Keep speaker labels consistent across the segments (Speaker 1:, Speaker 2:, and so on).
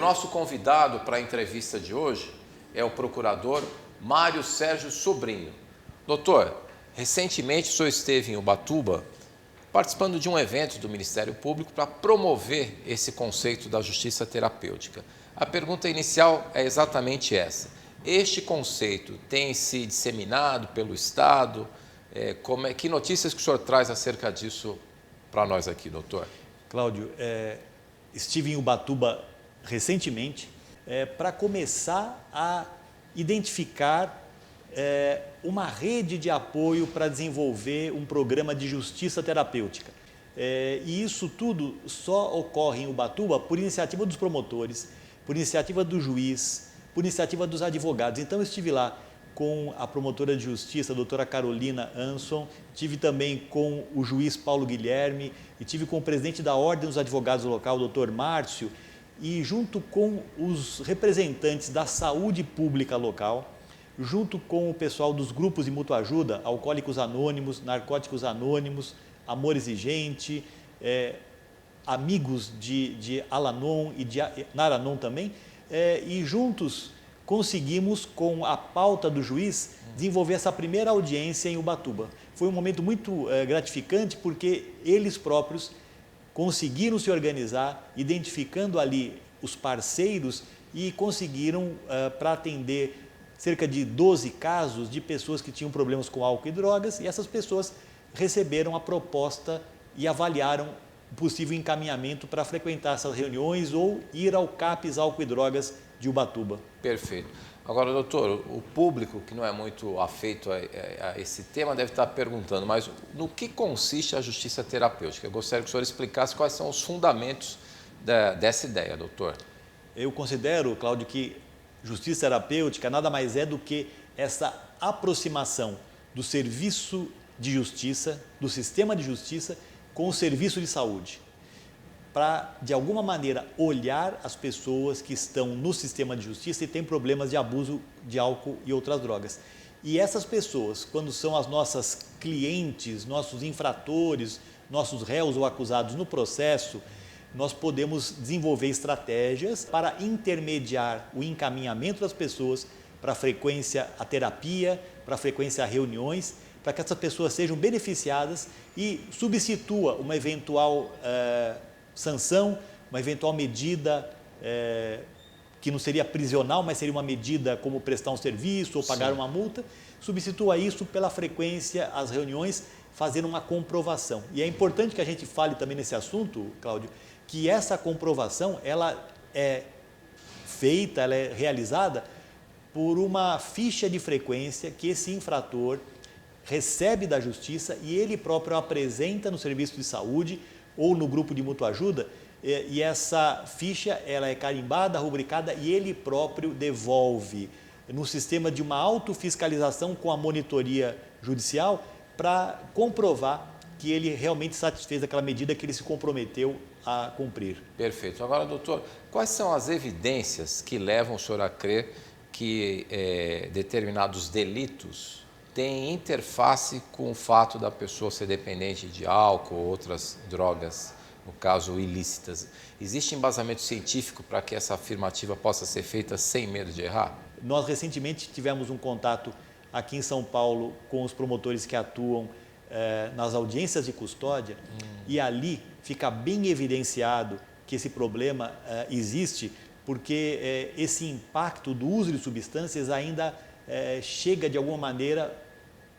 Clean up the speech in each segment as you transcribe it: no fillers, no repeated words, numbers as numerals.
Speaker 1: nosso convidado para a entrevista de hoje é o procurador Mário Sérgio Sobrinho. Doutor, recentemente o senhor esteve em Ubatuba participando de um evento do Ministério Público para promover esse conceito da justiça terapêutica. A pergunta inicial é exatamente essa. Este conceito tem se disseminado pelo Estado? Que notícias que o senhor traz acerca disso para nós aqui, doutor?
Speaker 2: Cláudio, estive em Ubatuba recentemente para começar a identificar uma rede de apoio para desenvolver um programa de justiça terapêutica. E isso tudo só ocorre em Ubatuba por iniciativa dos promotores, por iniciativa do juiz, por iniciativa dos advogados. Então eu estive lá com a promotora de justiça, a doutora Carolina Anson, tive também com o juiz Paulo Guilherme, e tive com o presidente da Ordem dos Advogados local, o doutor Márcio, e junto com os representantes da saúde pública local, junto com o pessoal dos grupos de mútua ajuda, Alcoólicos Anônimos, Narcóticos Anônimos, Amor Exigente, amigos de Al-Anon e de Naranon também, e juntos conseguimos, com a pauta do juiz, desenvolver essa primeira audiência em Ubatuba. Foi um momento muito gratificante, porque eles próprios conseguiram se organizar, identificando ali os parceiros e conseguiram, para atender cerca de 12 casos de pessoas que tinham problemas com álcool e drogas, e essas pessoas receberam a proposta e avaliaram o possível encaminhamento para frequentar essas reuniões ou ir ao CAPS Álcool e Drogas de Ubatuba.
Speaker 1: Perfeito. Agora, doutor, o público que não é muito afeito a esse tema deve estar perguntando, mas no que consiste a justiça terapêutica? Eu gostaria que o senhor explicasse quais são os fundamentos dessa ideia, doutor.
Speaker 2: Eu considero, Cláudio, que justiça terapêutica nada mais é do que essa aproximação do serviço de justiça, do sistema de justiça, com o serviço de saúde, para, de alguma maneira, olhar as pessoas que estão no sistema de justiça e têm problemas de abuso de álcool e outras drogas. E essas pessoas, quando são as nossas clientes, nossos infratores, nossos réus ou acusados no processo, nós podemos desenvolver estratégias para intermediar o encaminhamento das pessoas para a frequência à terapia, para a frequência a reuniões, para que essas pessoas sejam beneficiadas e substitua uma eventual sanção, uma eventual medida que não seria prisional, mas seria uma medida como prestar um serviço ou pagar uma multa, substitua isso pela frequência às reuniões, fazendo uma comprovação. E é importante que a gente fale também nesse assunto, Cláudio, que essa comprovação ela é feita, ela é realizada por uma ficha de frequência que esse infrator recebe da justiça e ele próprio apresenta no serviço de saúde ou no grupo de mútua ajuda, e essa ficha ela é carimbada, rubricada e ele próprio devolve no sistema de uma autofiscalização com a monitoria judicial para comprovar que ele realmente satisfez aquela medida que ele se comprometeu a cumprir.
Speaker 1: Perfeito. Agora, doutor, quais são as evidências que levam o senhor a crer que determinados delitos têm interface com o fato da pessoa ser dependente de álcool ou outras drogas, no caso ilícitas? Existe embasamento científico para que essa afirmativa possa ser feita sem medo de errar?
Speaker 2: Nós recentemente tivemos um contato aqui em São Paulo com os promotores que atuam nas audiências de custódia e ali fica bem evidenciado que esse problema existe porque esse impacto do uso de substâncias ainda chega de alguma maneira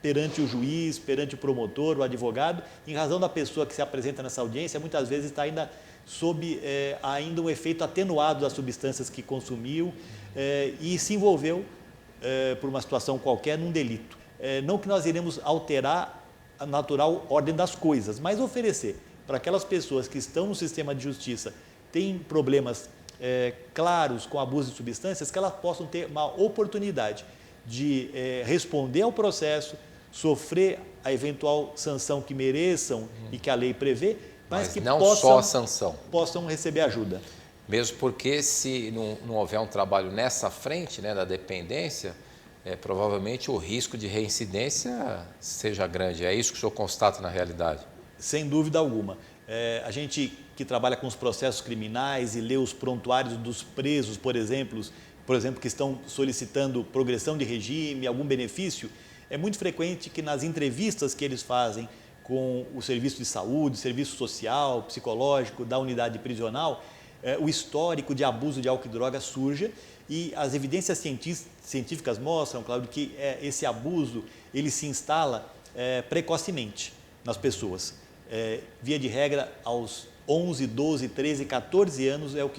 Speaker 2: perante o juiz, perante o promotor, o advogado, em razão da pessoa que se apresenta nessa audiência, muitas vezes está ainda sob ainda um efeito atenuado das substâncias que consumiu e se envolveu por uma situação qualquer num delito. Não que nós iremos alterar a natural ordem das coisas, mas oferecer para aquelas pessoas que estão no sistema de justiça, têm problemas claros com abuso de substâncias, que elas possam ter uma oportunidade de responder ao processo, sofrer a eventual sanção que mereçam e que a lei prevê, mas que
Speaker 1: não
Speaker 2: possam,
Speaker 1: só a sanção.
Speaker 2: Possam receber ajuda.
Speaker 1: Mesmo porque se não houver um trabalho nessa frente, né, da dependência, provavelmente o risco de reincidência seja grande. É isso que o senhor constata na realidade?
Speaker 2: Sem dúvida alguma. A gente que trabalha com os processos criminais e lê os prontuários dos presos, por exemplo, que estão solicitando progressão de regime, algum benefício, é muito frequente que nas entrevistas que eles fazem com o serviço de saúde, serviço social, psicológico, da unidade prisional, o histórico de abuso de álcool e droga surja e as evidências científicas mostram, Cláudio, que esse abuso ele se instala precocemente nas pessoas. Via de regra, aos 11, 12, 13, 14 anos é o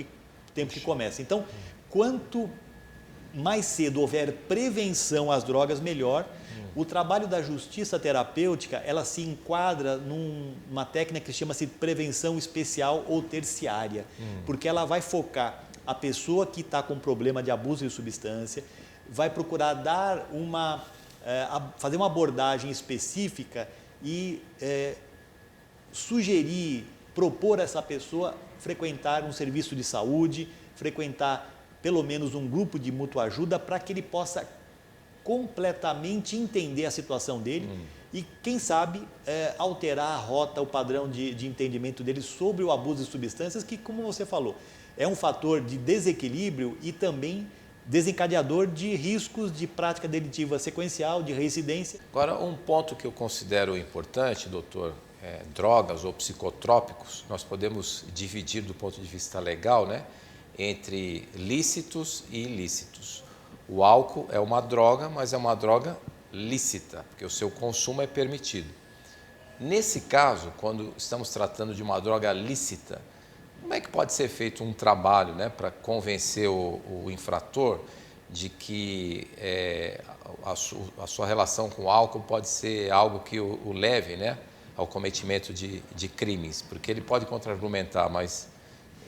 Speaker 2: tempo que começa. Então, quanto mais cedo houver prevenção às drogas, melhor. O trabalho da justiça terapêutica, ela se enquadra numa técnica que chama-se prevenção especial ou terciária, porque ela vai focar a pessoa que está com problema de abuso de substância, vai procurar fazer uma abordagem específica e propor a essa pessoa frequentar um serviço de saúde, frequentar pelo menos um grupo de mútua ajuda para que ele possa completamente entender a situação dele e, quem sabe, alterar a rota, o padrão de entendimento dele sobre o abuso de substâncias, que, como você falou, é um fator de desequilíbrio e também desencadeador de riscos de prática delitiva sequencial, de reincidência.
Speaker 1: Agora, um ponto que eu considero importante, doutor, drogas ou psicotrópicos, nós podemos dividir do ponto de vista legal, né, entre lícitos e ilícitos. O álcool é uma droga, mas é uma droga lícita, porque o seu consumo é permitido. Nesse caso, quando estamos tratando de uma droga lícita, como é que pode ser feito um trabalho, né, para convencer o infrator de que a sua relação com o álcool pode ser algo que o leve, né, ao cometimento de crimes? Porque ele pode contra-argumentar, mas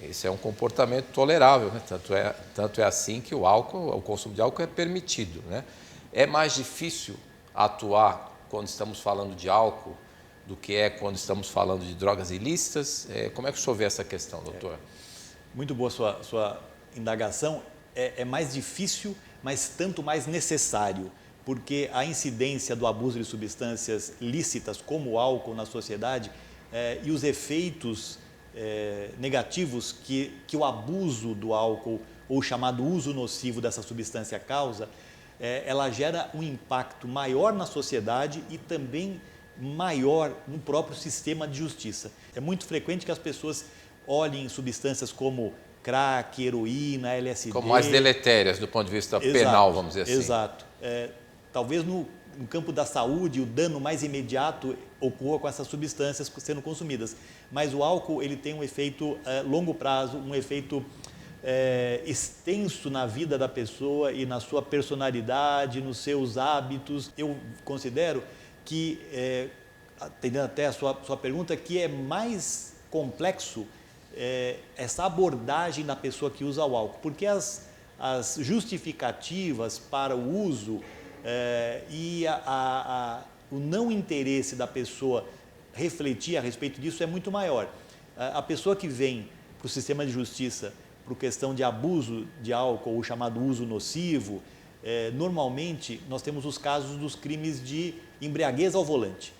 Speaker 1: esse é um comportamento tolerável, né? Tanto é assim que o consumo de álcool é permitido, né? É mais difícil atuar quando estamos falando de álcool do que quando estamos falando de drogas ilícitas. Como é que o senhor vê essa questão, doutor?
Speaker 2: Muito boa sua indagação. É mais difícil, mas tanto mais necessário, porque a incidência do abuso de substâncias lícitas, como o álcool na sociedade, e os efeitos negativos que o abuso do álcool ou o chamado uso nocivo dessa substância causa, ela gera um impacto maior na sociedade e também maior no próprio sistema de justiça. É muito frequente que as pessoas olhem substâncias como crack, heroína, LSD...
Speaker 1: como mais deletérias do ponto de vista penal, vamos dizer assim.
Speaker 2: Exato. Talvez no campo da saúde o dano mais imediato ocorra com essas substâncias sendo consumidas. Mas o álcool ele tem um efeito longo prazo, um efeito extenso na vida da pessoa e na sua personalidade, nos seus hábitos. Eu considero que, atendendo até a sua pergunta, que é mais complexo essa abordagem da pessoa que usa o álcool, porque as justificativas para o uso e o não interesse da pessoa refletir a respeito disso é muito maior. A pessoa que vem para o sistema de justiça por questão de abuso de álcool, o chamado uso nocivo, normalmente nós temos os casos dos crimes de embriaguez ao volante.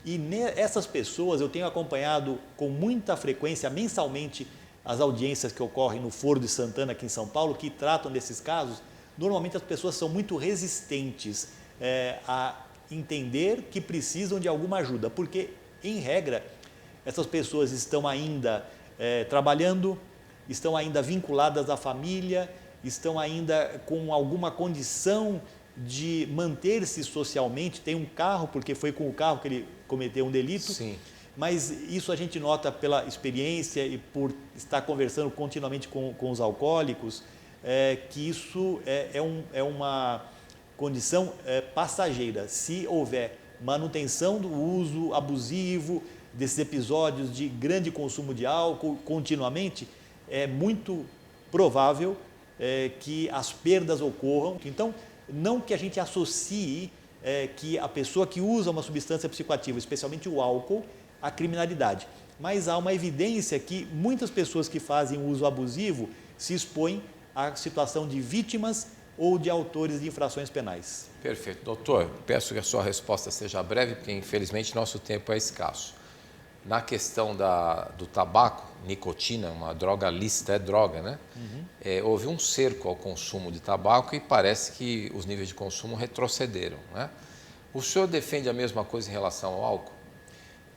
Speaker 2: E essas pessoas eu tenho acompanhado com muita frequência, mensalmente, as audiências que ocorrem no Foro de Santana, aqui em São Paulo, que tratam desses casos. Normalmente as pessoas são muito resistentes a entender que precisam de alguma ajuda, porque, em regra, essas pessoas estão ainda trabalhando, estão ainda vinculadas à família, estão ainda com alguma condição de manter-se socialmente, tem um carro, porque foi com o carro que ele cometeu um delito.
Speaker 1: Sim.
Speaker 2: Mas isso a gente nota pela experiência e por estar conversando continuamente com os alcoólicos, que isso é uma condição passageira. Se houver manutenção do uso abusivo, desses episódios de grande consumo de álcool continuamente, é muito provável que as perdas ocorram. Então, não que a gente associe que a pessoa que usa uma substância psicoativa, especialmente o álcool, à criminalidade, mas há uma evidência que muitas pessoas que fazem uso abusivo se expõem à situação de vítimas ou de autores de infrações penais.
Speaker 1: Perfeito. Doutor, peço que a sua resposta seja breve, porque infelizmente nosso tempo é escasso. na questão do tabaco, nicotina, uma droga lícita, é droga, né? Houve um cerco ao consumo de tabaco e parece que os níveis de consumo retrocederam, né? O senhor defende a mesma coisa em relação ao álcool?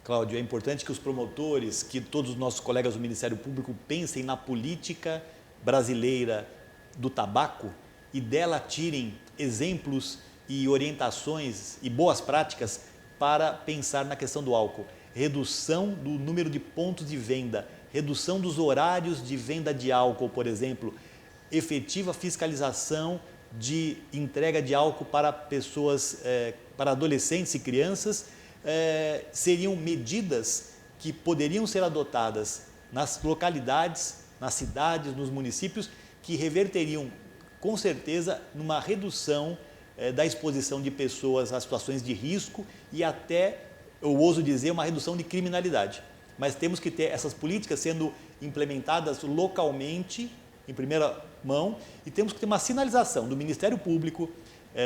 Speaker 2: Cláudio, é importante que os promotores, que todos os nossos colegas do Ministério Público pensem na política brasileira do tabaco e dela tirem exemplos e orientações e boas práticas para pensar na questão do álcool. Redução do número de pontos de venda, redução dos horários de venda de álcool, por exemplo, efetiva fiscalização de entrega de álcool para pessoas, para adolescentes e crianças, seriam medidas que poderiam ser adotadas nas localidades, nas cidades, nos municípios, que reverteriam com certeza numa redução da exposição de pessoas a situações de risco e até, eu ouso dizer, uma redução de criminalidade. Mas temos que ter essas políticas sendo implementadas localmente, em primeira mão, e temos que ter uma sinalização do Ministério Público,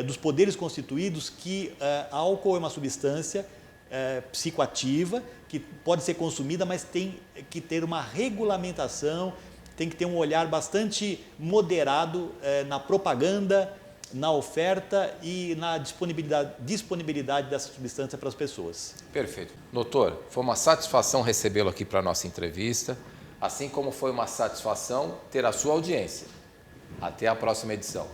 Speaker 2: dos poderes constituídos, que álcool é uma substância psicoativa, que pode ser consumida, mas tem que ter uma regulamentação, tem que ter um olhar bastante moderado na propaganda, na oferta e na disponibilidade dessa substância para as pessoas.
Speaker 1: Perfeito. Doutor, foi uma satisfação recebê-lo aqui para a nossa entrevista, assim como foi uma satisfação ter a sua audiência. Até a próxima edição.